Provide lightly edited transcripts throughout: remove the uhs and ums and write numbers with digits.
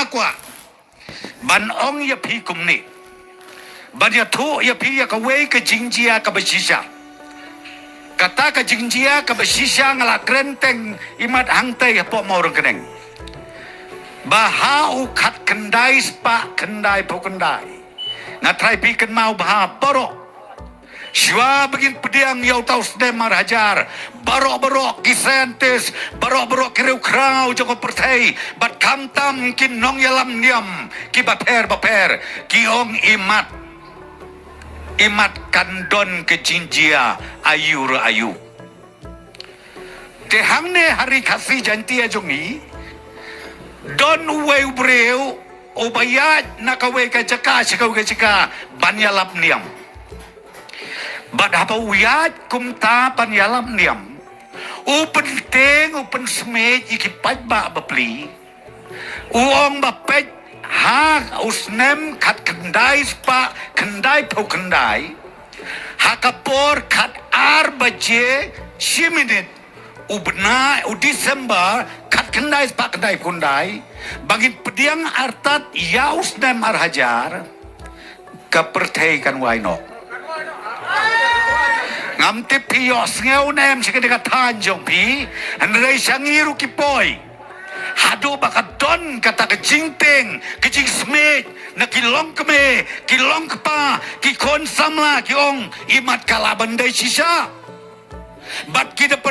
kwa ban ong ya pi kum ni ban ya thu ya pi ya ka wei ka jingjia ka basisha kata ka jingjia ka basisha ngala krenteng imat hangtai po mau rong keneng bahau khat kendai spa kendai po kendai ngatrai pi ken mau bah borok Syua begin pediang yau tau sedem marhajar barok-barok kisentes barok-barok kiriu krau joko pertai bat kamtam kin nong yalam niam ki baper ki ong imat kandon ke jinjia ayu ayu te hangne hari kasih jantia jongi don uwe ubreu ubayat nakawe ka jaka sikau ka jaka banyalap niam Bad apa uyat kumta panyalam niam. Upen teng upen smet iki pajba bapli. Uong bapet ha usnem kat kendai spa kendai pau kendai. Hakapor kat ar baje 10 minit. Ubna u Desember kat kendai spa kendai kundai. Bagi pediang artat ya usnem arhajar. Kapertai kan wainok. Ngam te pios ngeu nem sikadika tanjong pi andrei sangiru ki poi hado bakadon kata ke jingteng ke jing smet na kilong keme kilong kepa ki kon samla ki ong imat kala bandai sisa bat kita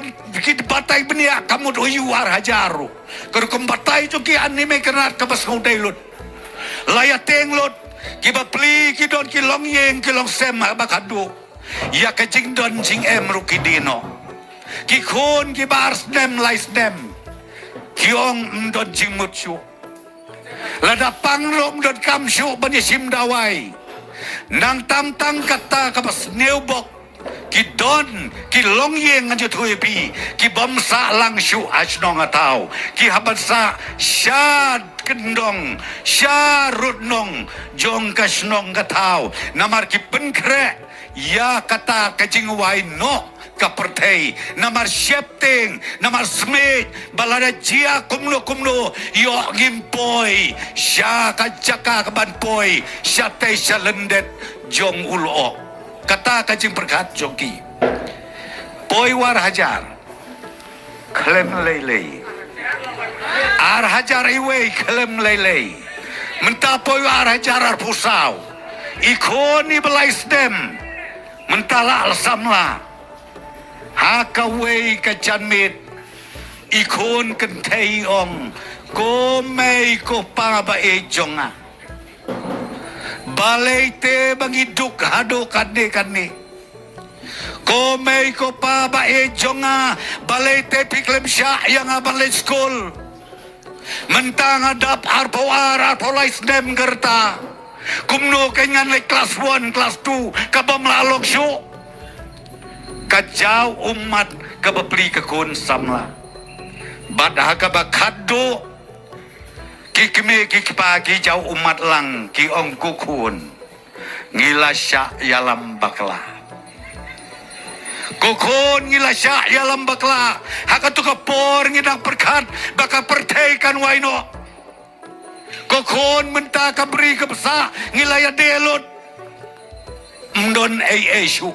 batai benia kamu doyu war hajaru keur batai jo ki anime kenat kabas ngudai lut layateng lut ki bapli ki don ki long yeng ki long sem bakadu ya kajing don jing em rukidino ki khon ki bars nem lais nem ki ong don jing mutsu lada pangrom don kamsyu bani sim dawai nang tam tang kata kapas neubok ki don ki long yeng anju thuepi ki bamsa langshu ajnong atau ki habansa syad kendong syarutnong jong kasnong katau namar ki penkre ya kata kajing wai no kapertai namar syepting namar smet balada jia kumno yo gimpoi sya kajaka kebanpoi syate syalendet jong ulo kata kajing perkat joki poi war hajar klem lele ar hajar iwe klem lele mentah poi war hajar ar pusau ikoni belais dem mentala alsamla hakawei kacanmit ikon kentei ong komei ko panga ba ejonga balai te bangiduk hado kane komei ko pa ba ejonga balai te piklem sya yang abalai school mentang adap arpo lais dem gerta kumno kenyan le kelas 1, kelas 2 kabam lalok syuk kajau umat kabapli kekun samla badah kabakado kikme kikpa ki jau umat lang ki ong kukun ngila syak yalam bakla kukun ngila syak yalam bakla hakatu kapor ngidang perkat baka pertaikan waino kokon menta kabri kebesa ngilaya delot mdon syu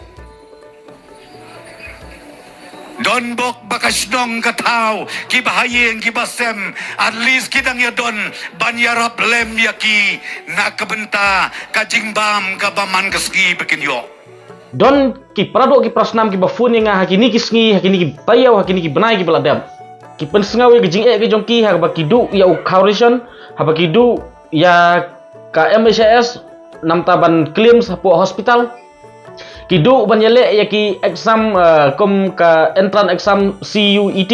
don bok bakas dong katau ki bahayeng ki basem at least kidang ya don banyarap lem yaki na kebenta kajing bam kabaman keski bikin yo don ki prado ki prasnam ki bafun nga hakini kisngi hakini ki bayau hakini ki benai ki beladam ki pensengawe ki jing ki jongki hak bakidu ya ukauration habakidu ya ka MSS nam taban claims po hospital kidu banyele ya ki exam kom ka entrance exam CUET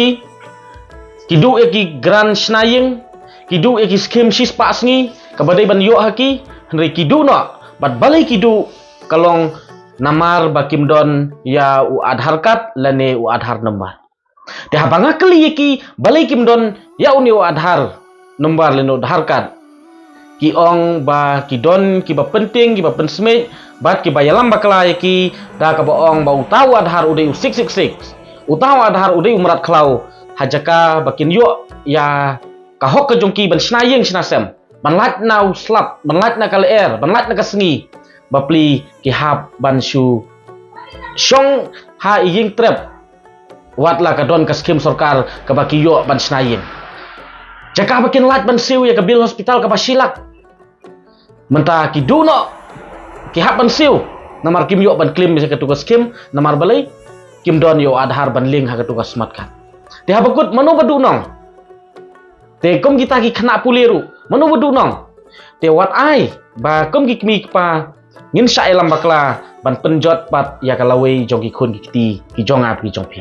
kidu ya ki grand schnaying kidu ya ki scheme sis pasngi kabadai ban yo haki henry kidu no bat balai kidu kalong namar bakim don ya u adhar card lane u adhar number de habanga kali ya ki balai kim don ya uni u adhar nomor leno dharkat ki ong ba ki don ki ba penting ki ba pensmet bat ki ba yalam bakla ki da ka ba ong ba utaw adhar udai 666 utaw adhar udai umrat klau hajaka bakin yo ya ka hok ka jongki ban snayeng snasem ban lat nau slap, ban lat na kal ban lat na kasengi, bapli ki hap ban shu Syong ha iying trap watla ka don ka skim sarkar ka baki yo ban snayin. Jaka bakin lat ban siu ya ka bil hospital ka basilak. Menta ki duno ki hap ban siu namar kim yo ban claim ka tugas skim namar balai kim don yo adhar ban link ha ka tugas smart card. Te ha bakut manu badunong. Te kom kita ki khana puliru manu badunong. Te wat ai ba kom ki kmi pa ngin sya elam bakla ban penjot pat ya kalawai jong ki khun ki ti ki jong ap ki jong pi